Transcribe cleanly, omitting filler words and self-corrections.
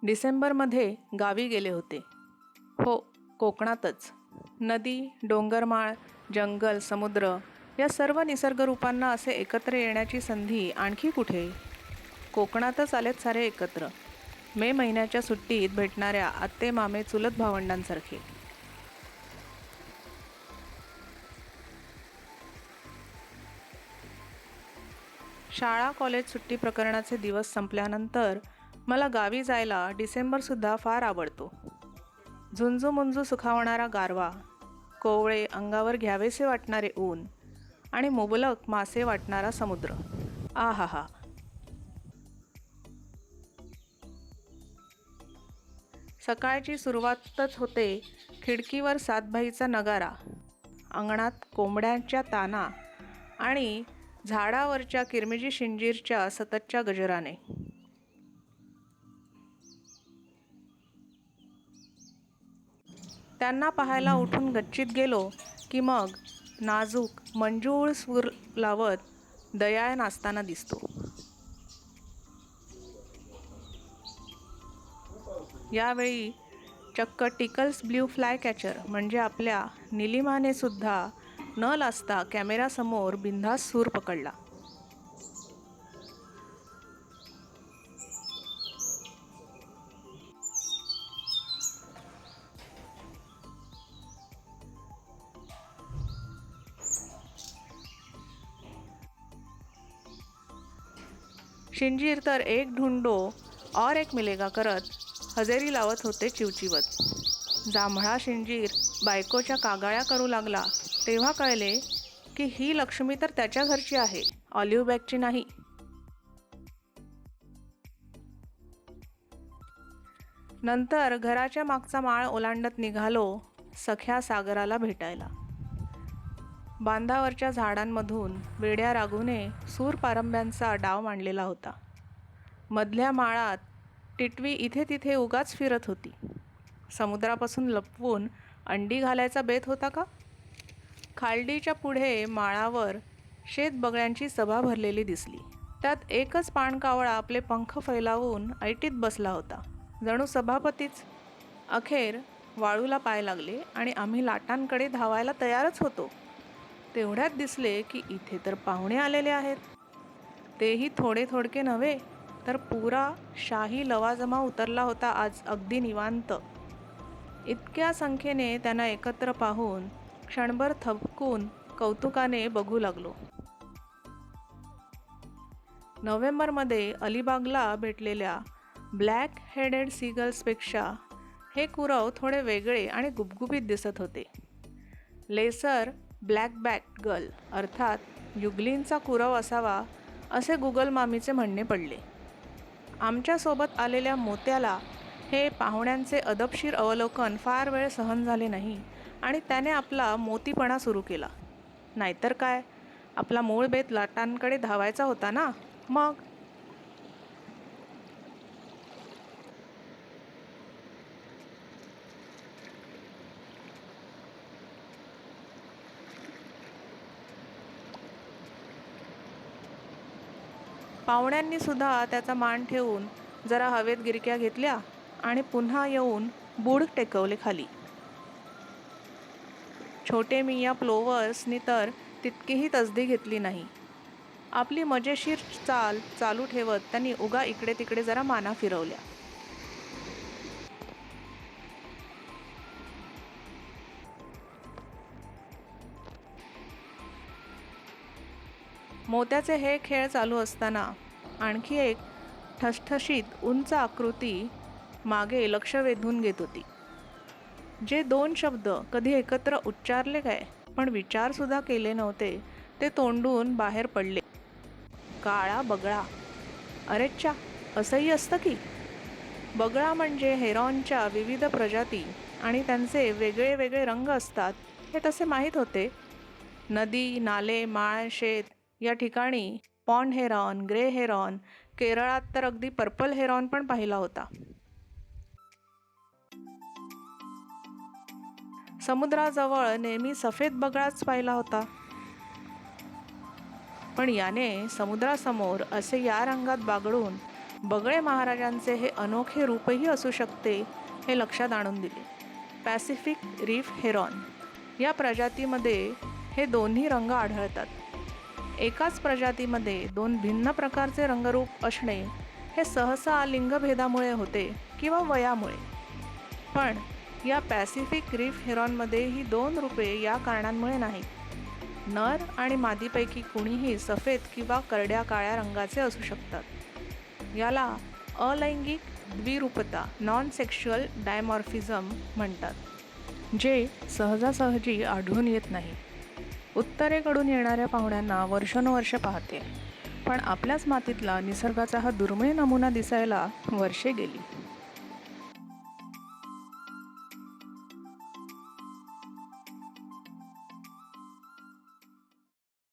डिसेंबरमध्ये गावी गेले होते. हो, कोकणातच. नदी, डोंगरमाळ, जंगल, समुद्र या सर्व निसर्गरूपांना असे एकत्र येण्याची संधी आणखी कुठे? कोकणातच आलेत सारे एकत्र. मे महिन्याच्या सुट्टीत भेटणाऱ्या आत्ते मामे चुलत भावंडांसारखे. शाळा कॉलेज सुट्टी प्रकरणाचे दिवस संपल्यानंतर मला गावी जायला डिसेंबरसुद्धा फार आवडतो. झुंजूमुंजू सुखावणारा गारवा, कोवळे अंगावर घ्यावेसे वाटणारे ऊन आणि मुबलक मासे वाटणारा समुद्र. आहाहा. सकाळची सुरुवातच होते खिडकीवर सातभाईचा नगारा, अंगणात कोंबड्यांच्या ताना आणि झाडावरच्या किरमिजी शिंजीरच्या सततच्या गजराने. त्यांना पाहायला उठून गच्चीत गेलो की मग नाजूक मंजूळ सूर लावत दयाळ नाचताना दिसतो. यावेळी चक्क टिकल्स ब्ल्यू फ्लाय कॅचर म्हणजे आपल्या निलिमाने सुद्धा न लाजता कॅमेरासमोर बिनधास्त सूर पकडला. शिंजीर तर एक ढूंढो और एक मिलेगा करत हजेरी लावत होते चिवचिवत. जांभळा शिंजीर बायकोच्या कागाळ्या करू लागला तेव्हा कळले की ही लक्ष्मी तर त्याच्या घरची आहे, ऑलिव्ह बॅगची नाही. नंतर घराच्या मागचा माळ ओलांडत निघालो सख्या सागराला भेटायला. बांधावरच्या झाडांमधून वेड्या रागूने सूर पारंब्यांचा डाव मांडलेला होता. मधल्या माळात टिटवी इथे तिथे उगाच फिरत होती. समुद्रापासून लपवून अंडी घालायचा बेत होता का? खालडीच्या पुढे माळावर शेतबगळ्यांची सभा भरलेली दिसली. त्यात एकच पाणकावळा आपले पंख फैलावून ऐटीत बसला होता, जणू सभापतीच. अखेर वाळूला पाय लागले आणि आम्ही लाटांकडे धावायला तयारच होतो. तेवढ्यात दिसले की इथे तर पाहुणे आलेले आहेत. तेही थोडे थोडके नव्हे तर पुरा शाही लवाजमा उतरला होता आज, अगदी निवांत. इतक्या संख्येने त्यांना एकत्र पाहून क्षणभर थबकून कौतुकाने बघू लागलो. नोव्हेंबरमध्ये अलिबागला भेटलेल्या ब्लॅक हेडेड सीगल्सपेक्षा हे कुरव थोडे वेगळे आणि गुबगुबीत दिसत होते. लेसर ब्लॅकबॅक गल अर्थात युगलींचा कुरव असावा असे गुगल मामीचे म्हणणे पडले. आमच्यासोबत आलेल्या मोत्याला हे पाहुण्यांचे अदबशीर अवलोकन फार वेळ सहन झाले नाही आणि त्याने आपला मोतीपणा सुरू केला. नाहीतर काय, आपला मूळ बेत लाटांकडे धावायचा होता ना. मग पाहुण्यांनी सुद्धा त्याचा मान ठेवून जरा हवेत गिरक्या घेतल्या आणि पुन्हा येऊन बूड टेकवले खाली. छोटे मिया प्लोवर्सनी तर तितकीही तसदी घेतली नाही. आपली मजेशीर चाल चालू ठेवत त्यांनी उगा इकडे तिकडे जरा माना फिरवल्या. मोत्याचे हे खेळ चालू असताना आणखी एक ठसठशीत उंच आकृती मागे लक्ष वेधून घेत होती. जे दोन शब्द कधी एकत्र उच्चारले काय पण विचारसुद्धा केले नव्हते ते तोंडून बाहेर पडले. काळा बगळा. अरेच्चा, असंही असतं की? बगळा म्हणजे हेरॉनच्या विविध प्रजाती आणि त्यांचे वेगळे वेगळे रंग असतात हे तसे माहीत होते. नदी, नाले, माळ, शेत या ठिकाणी पॉन्ड हेरॉन, ग्रे हेरॉन, केरळात तर अगदी पर्पल हेरॉन पण पाहिला होता. समुद्राजवळ नेहमी सफेद बगळाच पाहिला होता. पण याने समुद्रासमोर असे या रंगात बागडून बगळे महाराजांचे हे अनोखे रूपही असू शकते हे लक्षात आणून दिले. पॅसिफिक रीफ हेरॉन या प्रजातीमध्ये हे दोन्ही रंग आढळतात. एकाच प्रजातीमध्ये दोन भिन्न प्रकारचे रंगरूप असणे हे सहसा लिंगभेदामुळे होते किंवा वयामुळे. पण या पॅसिफिक रीफ हेरॉनमध्ये ही दोन रूपे या कारणांमुळे नाहीत. नर आणि मादीपैकी कुणीही सफेद किंवा करड्या काळ्या रंगाचे असू शकतात. याला अलैंगिक द्विरूपता नॉन सेक्शुअल डायमॉर्फिझम म्हणतात, जे सहजासहजी आढळून येत नाही. उत्तरेकडून येणाऱ्या पाहुण्यांना वर्षानुवर्षे पाहते, पण आपल्याच मातीतला निसर्गाचा हा दुर्मिळ नमुना दिसायला वर्षे गेली.